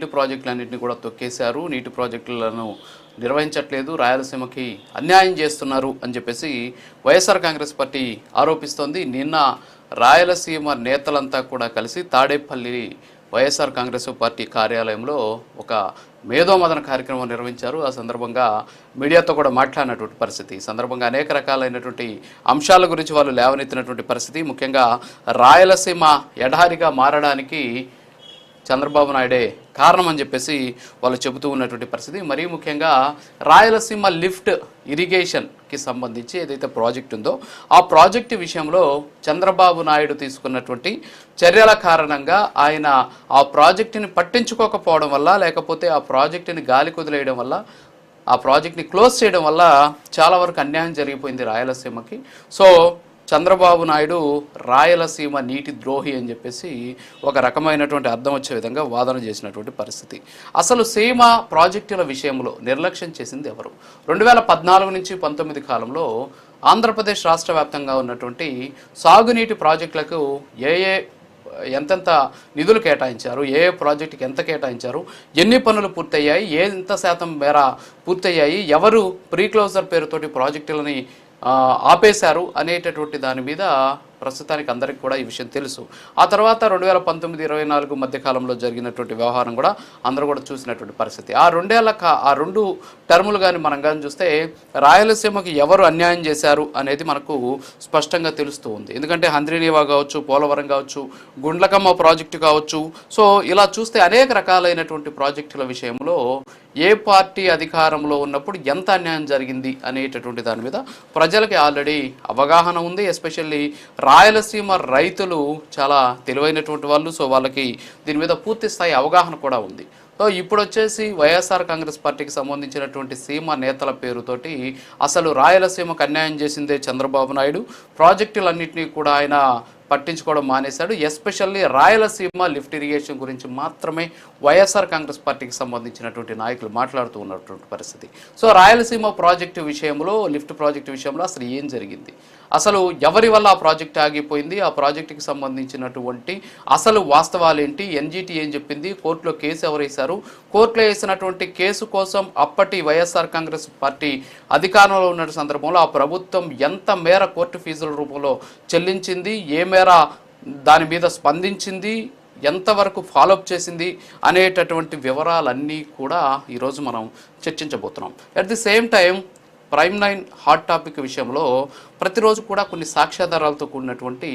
నీటి ప్రాజెక్టులన్నింటినీ కూడా తొక్కేశారు. నీటి ప్రాజెక్టులను నిర్వహించట్లేదు, రాయలసీమకి అన్యాయం చేస్తున్నారు అని చెప్పేసి వైఎస్ఆర్ కాంగ్రెస్ పార్టీ ఆరోపిస్తోంది. నిన్న రాయలసీమ నేతలంతా కూడా కలిసి తాడేపల్లి వైఎస్ఆర్ కాంగ్రెస్ పార్టీ కార్యాలయంలో ఒక మేధోమదన కార్యక్రమం నిర్వహించారు. ఆ సందర్భంగా మీడియాతో కూడా మాట్లాడినటువంటి పరిస్థితి, ఈ సందర్భంగా అనేక రకాలైనటువంటి అంశాల గురించి వాళ్ళు లేవనెత్తినటువంటి పరిస్థితి. ముఖ్యంగా రాయలసీమ ఎడారిగా మారడానికి చంద్రబాబు నాయుడే కారణం అని చెప్పేసి వాళ్ళు చెబుతూ ఉన్నటువంటి పరిస్థితి. మరీ ముఖ్యంగా రాయలసీమ లిఫ్ట్ ఇరిగేషన్కి సంబంధించి ఏదైతే ప్రాజెక్ట్ ఉందో ఆ ప్రాజెక్టు విషయంలో చంద్రబాబు నాయుడు తీసుకున్నటువంటి చర్యల కారణంగా ఆయన ఆ ప్రాజెక్టుని పట్టించుకోకపోవడం వల్ల, లేకపోతే ఆ ప్రాజెక్టుని గాలి కుదిలేయడం వల్ల, ఆ ప్రాజెక్ట్ని క్లోజ్ చేయడం వల్ల చాలా వరకు అన్యాయం జరిగిపోయింది రాయలసీమకి. సో చంద్రబాబు నాయుడు రాయలసీమ నీటి ద్రోహి అని చెప్పేసి ఒక రకమైనటువంటి అర్థం వచ్చే విధంగా వాదన చేసినటువంటి పరిస్థితి. అసలు సీమ ప్రాజెక్టుల విషయంలో నిర్లక్ష్యం చేసింది ఎవరు? 2014 నుంచి 19 కాలంలో ఆంధ్రప్రదేశ్ రాష్ట్ర వ్యాప్తంగా ఉన్నటువంటి సాగునీటి ప్రాజెక్టులకు ఎంతెంత నిధులు కేటాయించారు, ఏ ప్రాజెక్టుకి ఎంత కేటాయించారు, ఎన్ని పనులు పూర్తయ్యాయి, ఎంత శాతం మేర పూర్తయ్యాయి, ఎవరు ప్రీ క్లోజర్ పేరుతోటి ప్రాజెక్టులని ఆపేశారు అనేటటువంటి దాని మీద ప్రస్తుతానికి అందరికీ కూడా ఈ విషయం తెలుసు. ఆ తర్వాత 2019-24 మధ్యకాలంలో జరిగినటువంటి వ్యవహారం కూడా అందరూ కూడా చూసినటువంటి పరిస్థితి. ఆ రెండు టర్ములు కానీ మనం కానీ చూస్తే రాయలసీమకి ఎవరు అన్యాయం చేశారు అనేది మనకు స్పష్టంగా తెలుస్తూ ఉంది. ఎందుకంటే హంద్రీనీవా కావచ్చు, పోలవరం కావచ్చు, గుండ్లకమ్మ ప్రాజెక్టు కావచ్చు, సో ఇలా చూస్తే అనేక రకాలైనటువంటి ప్రాజెక్టుల విషయంలో ఏ పార్టీ అధికారంలో ఉన్నప్పుడు ఎంత అన్యాయం జరిగింది అనేటటువంటి దాని మీద ప్రజలకి ఆల్రెడీ అవగాహన ఉంది. ఎస్పెషల్లీ రాయలసీమ రైతులు చాలా తెలివైనటువంటి వాళ్ళు, సో వాళ్ళకి దీని మీద పూర్తి స్థాయి అవగాహన కూడా ఉంది. సో ఇప్పుడు వచ్చేసి వైఎస్ఆర్ కాంగ్రెస్ పార్టీకి సంబంధించినటువంటి సీమ నేతల పేరుతోటి అసలు రాయలసీమకు అన్యాయం చేసిందే చంద్రబాబు నాయుడు, ప్రాజెక్టులన్నింటినీ కూడా ఆయన పట్టించుకోవడం మానేశాడు. ఎస్పెషల్లీ రాయలసీమ లిఫ్ట్ ఇరిగేషన్ గురించి మాత్రమే వైఎస్ఆర్ కాంగ్రెస్ పార్టీకి సంబంధించినటువంటి నాయకులు మాట్లాడుతూ ఉన్నటువంటి పరిస్థితి. సో రాయలసీమ ప్రాజెక్టు విషయంలో, లిఫ్ట్ ప్రాజెక్టు విషయంలో అసలు ఏం జరిగింది, అసలు ఎవరి వల్ల ఆ ప్రాజెక్ట్ ఆగిపోయింది, ఆ ప్రాజెక్టుకి సంబంధించినటువంటి అసలు వాస్తవాలు ఏంటి, ఎన్జీటీ ఏం చెప్పింది, కోర్టులో కేసు ఎవరు వేశారు, కోర్టులో వేసినటువంటి కేసు కోసం అప్పటి వైఎస్ఆర్ కాంగ్రెస్ పార్టీ అధికారంలో ఉన్న సందర్భంలో ఆ ప్రభుత్వం ఎంత మేర కోర్టు ఫీజుల రూపంలో చెల్లించింది, ఏ మేర దాని మీద స్పందించింది, ఎంతవరకు ఫాలోఅప్ చేసింది అనేటటువంటి వివరాలన్నీ కూడా ఈరోజు మనం చర్చించబోతున్నాం. At the same time prime 9 hot topic విషయంలో ప్రతిరోజు కూడా కొన్ని సాక్ష్యాధారాలతో కూడినటువంటి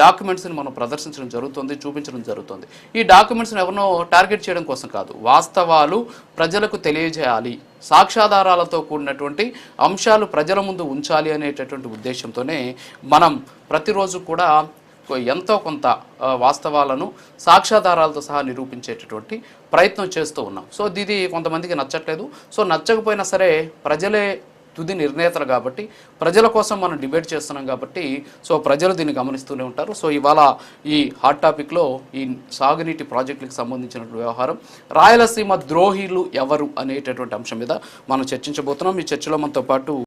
డాక్యుమెంట్స్ని మనం ప్రదర్శించడం జరుగుతుంది, చూపించడం జరుగుతుంది. ఈ డాక్యుమెంట్స్ని ఎవరినో టార్గెట్ చేయడం కోసం కాదు, వాస్తవాలు ప్రజలకు తెలియజేయాలి, సాక్ష్యాధారాలతో కూడినటువంటి అంశాలు ప్రజల ముందు ఉంచాలి అనేటటువంటి ఉద్దేశంతోనే మనం ప్రతిరోజు కూడా ఎంతో కొంత వాస్తవాలను సాక్ష్యాధారాలతో సహా నిరూపించేటటువంటి ప్రయత్నం చేస్తూ ఉన్నాం. సో ఇది కొంతమందికి నచ్చట్లేదు. సో నచ్చకపోయినా సరే ప్రజలే తుది నిర్ణేతలు కాబట్టి, ప్రజల కోసం మనం డిబేట్ చేస్తున్నాం కాబట్టి సో ప్రజలు దీన్ని గమనిస్తూనే ఉంటారు. సో ఇవాళ ఈ హాట్ టాపిక్లో ఈ సాగునీటి ప్రాజెక్టులకు సంబంధించినటువంటి వ్యవహారం, రాయలసీమ ద్రోహులు ఎవరు అనేటటువంటి అంశం మీద మనం చర్చించబోతున్నాం. ఈ చర్చలో మనతో పాటు